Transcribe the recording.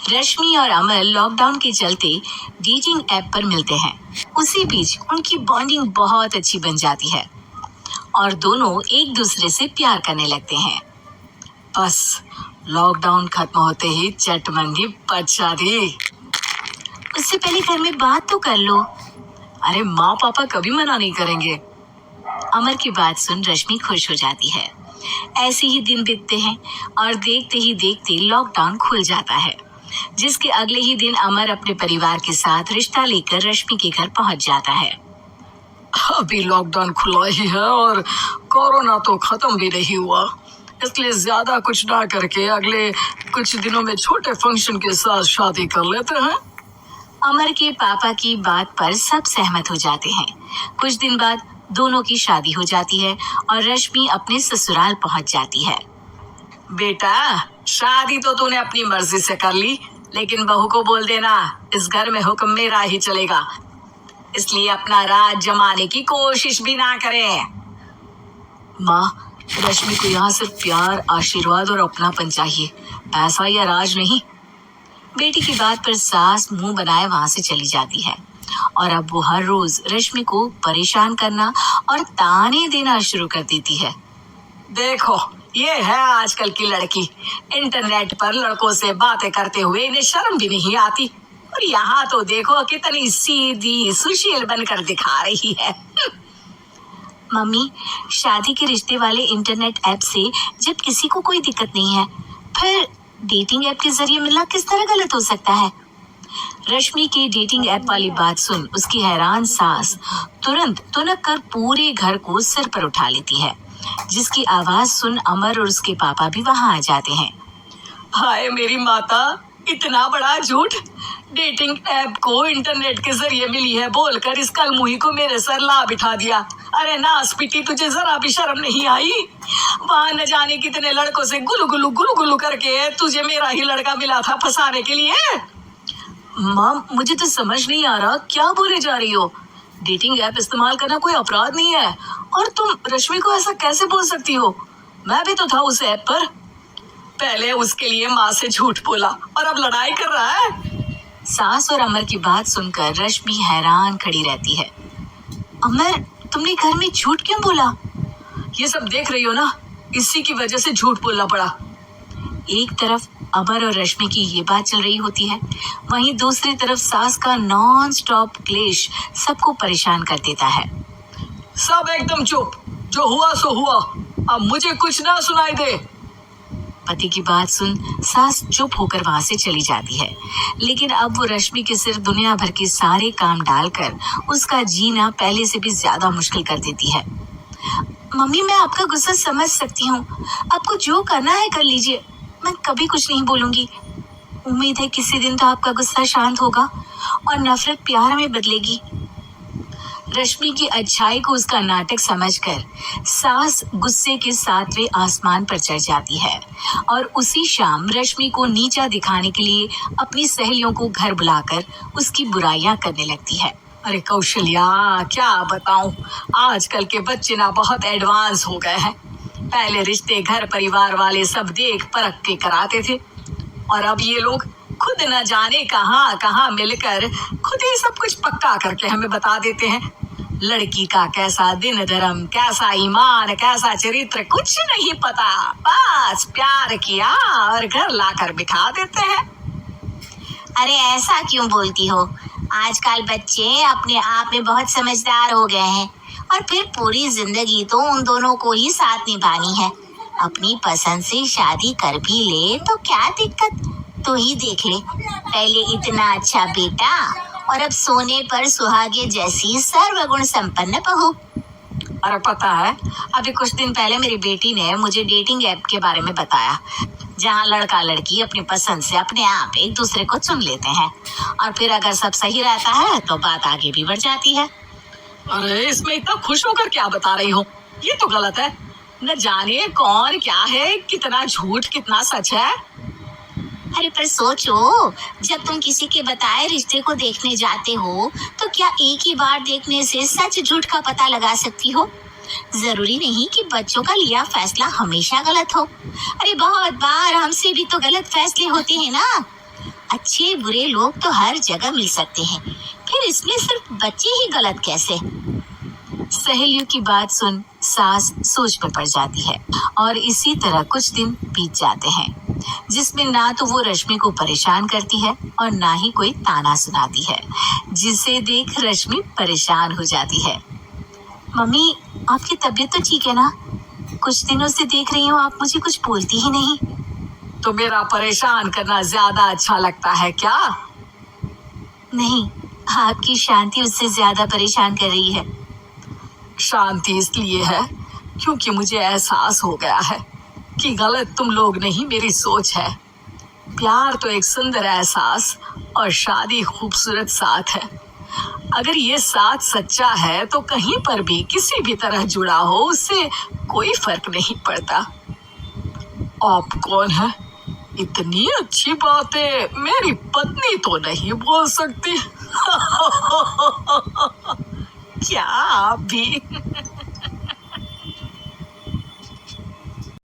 रश्मि और अमर लॉकडाउन के चलते डेटिंग ऐप पर मिलते हैं। उसी बीच उनकी बॉन्डिंग बहुत अच्छी बन जाती है और दोनों एक दूसरे से प्यार करने लगते हैं। बस लॉकडाउन खत्म होते ही चट मंगी पट शादी। उससे पहले घर में बात तो कर लो। अरे माँ पापा कभी मना नहीं करेंगे। अमर की बात सुन रश्मि खुश हो जाती है। ऐसे ही दिन बीतते हैं और देखते ही देखते लॉकडाउन खुल जाता है, जिसके अगले ही दिन अमर अपने परिवार के साथ रिश्ता लेकर रश्मि के घर पहुंच जाता है। अभी लॉकडाउन खुला ही है और कोरोना तो खत्म भी नहीं हुआ, इसलिए ज्यादा कुछ ना करके अगले कुछ दिनों में छोटे फंक्शन के साथ शादी कर लेते हैं। अमर के पापा की बात पर सब सहमत हो जाते हैं। कुछ दिन बाद दोनों की शादी हो जाती है और रश्मि अपने ससुराल पहुंच जाती है। बेटा, शादी तो तूने अपनी मर्जी से कर ली, लेकिन बहू को बोल देना इस घर में हुक्म मेरा ही चलेगा, इसलिए अपना राज जमाने की कोशिश भी ना करे। माँ, रश्मि को यहाँ सिर्फ प्यार, आशीर्वाद और अपनापन चाहिए, पैसा या राज नहीं। बेटी की बात पर सास मुंह बनाए वहां से चली जाती है और अब वो हर रोज रश्मि को परेशान करना और ताने देना शुरू कर देती है। देखो, ये है आजकल की लड़की, इंटरनेट पर लड़कों से बातें करते हुए इन्हें शर्म भी नहीं आती, और यहाँ तो देखो कितनी सीधी सुशील बनकर दिखा रही है। मम्मी, शादी के रिश्ते वाले इंटरनेट ऐप से जब किसी को कोई दिक्कत नहीं है, फिर डेटिंग ऐप के जरिए मिलना किस तरह गलत हो सकता है? रश्मि के डेटिंग ऐप वाली बात सुन उसकी हैरान सास तुरंत तुनक कर पूरे घर को सिर पर उठा लेती है, जिसकी आवाज सुन अमर और उसके पापा भी वहां आ जाते हैं। हाय मेरी माता, इतना बड़ा झूठ! डेटिंग ऐप को इंटरनेट के जरिए मिली है बोलकर इस कलमुही को मेरे सर ला बिठा दिया। अरे नास पिटी, तुझे जरा भी शर्म नहीं आई? वहां न जाने कितने लड़कों से गुलू गुलू करके तुझे मेरा ही लड़का मिला था फंसाने के लिए। माँ, मुझे तो समझ नहीं आ रहा क्या बोले जा रही हो। डेटिंग ऐप इस्तेमाल करना कोई अपराध नहीं है, और तुम रश्मि को ऐसा कैसे बोल सकती हो? मैं भी तो था उस ऐप पर। पहले उसके लिए माँ से झूठ बोला और अब लड़ाई कर रहा है। सास और अमर की बात सुनकर रश्मि हैरान खड़ी रहती है। अमर, तुमने घर में झूठ क्यों बोला? ये सब देख रही हो ना, इसी की वजह से झूठ बोलना पड़ा। एक तरफ अमर और रश्मि की ये बात चल रही होती है, वहीं दूसरी तरफ सास का नॉन स्टॉप क्लेश सबको परेशान कर देता है। सब एकदम चुप, जो हुआ सो हुआ, अब मुझे कुछ ना सुनाई दे। पति की बात सुन सास चुप होकर वहां से चली जाती है, लेकिन अब वो रश्मि के सिर दुनिया भर के सारे काम डालकर उसका जीना पहले से भी ज्यादा मुश्किल कर देती है। मम्मी, मैं आपका गुस्सा समझ सकती हूँ, आपको जो करना है कर लीजिए, मैं कभी कुछ नहीं बोलूंगी। उम्मीद है किसी दिन तो आपका गुस्सा शांत होगा और नफरत प्यार में बदलेगी। रश्मि की अच्छाई को उसका नाटक समझकर सास गुस्से के 7वें आसमान पर चढ़ जाती है और उसी शाम रश्मि को नीचा दिखाने के लिए अपनी सहेलियों को घर बुलाकर उसकी बुराइयां करने लगती है। अरे कौशल्या, क्या बताऊं, आजकल के बच्चे ना बहुत एडवांस हो गए हैं। पहले रिश्ते घर परिवार वाले सब देख परख के कराते थे, और अब ये लोग खुद न जाने कहां कहां मिलकर खुद ही सब कुछ पक्का करके हमें बता देते हैं। लड़की का कैसा दिन धर्म, कैसा ईमान, कैसा चरित्र कुछ नहीं पता, बस प्यार किया और घर लाकर बिठा देते हैं। अरे ऐसा क्यों बोलती हो? आजकल बच्चे अपने आप में बहुत समझदार हो गए हैं, और फिर पूरी जिंदगी तो उन दोनों को ही साथ निभानी है। अपनी पसंद से शादी कर भी ले तो क्या दिक्कत, तो ही देख ले, पहले इतना अच्छा बेटा और अब सोने पर सुहागे जैसी सर्वगुण संपन्न बहू। और पता है, अभी कुछ दिन पहले मेरी बेटी ने मुझे डेटिंग ऐप के बारे में बताया, जहाँ लड़का लड़की अपनी पसंद से अपने आप एक दूसरे को चुन लेते हैं, और फिर अगर सब सही रहता है तो बात आगे भी बढ़ जाती है। अरे इसमें इतना खुश होकर क्या बता रही हो? ये तो गलत है। न जाने कौन क्या है, कितना झूठ कितना सच है। अरे पर सोचो, जब तुम किसी के बताए रिश्ते को देखने जाते हो तो क्या एक ही बार देखने से सच झूठ का पता लगा सकती हो? जरूरी नहीं कि बच्चों का लिया फैसला हमेशा गलत हो। अरे बहुत बार हमसे भी तो गलत फैसले होते हैं ना। अच्छे बुरे लोग तो हर जगह मिल सकते हैं, फिर इसमें सिर्फ बच्चे ही गलत कैसे? सहेलियों की बात सुन सास सोच में पड़ जाती है और इसी तरह कुछ दिन बीत जाते हैं जिसमें ना तो वो रश्मि को परेशान करती है और ना ही कोई ताना सुनाती है, जिसे देख रश्मि परेशान हो जाती है। मम्मी, आपकी तबीयत तो ठीक है ना? कुछ दिनों से देख रही हूँ आप मुझे कुछ बोलती ही नहीं। तो मेरा परेशान करना ज्यादा अच्छा लगता है क्या? नहीं, आपकी शांति उससे ज्यादा परेशान कर रही है। शांति इसलिए है क्योंकि मुझे एहसास हो गया है कि गलत तुम लोग नहीं, मेरी सोच है। प्यार तो एक सुंदर एहसास और शादी खूबसूरत साथ है। अगर ये साथ सच्चा है तो कहीं पर भी किसी भी तरह जुड़ा हो उससे कोई फर्क नहीं पड़ता। आप कौन है? इतनी अच्छी बातें मेरी पत्नी तो नहीं बोल सकती। क्या आप भी?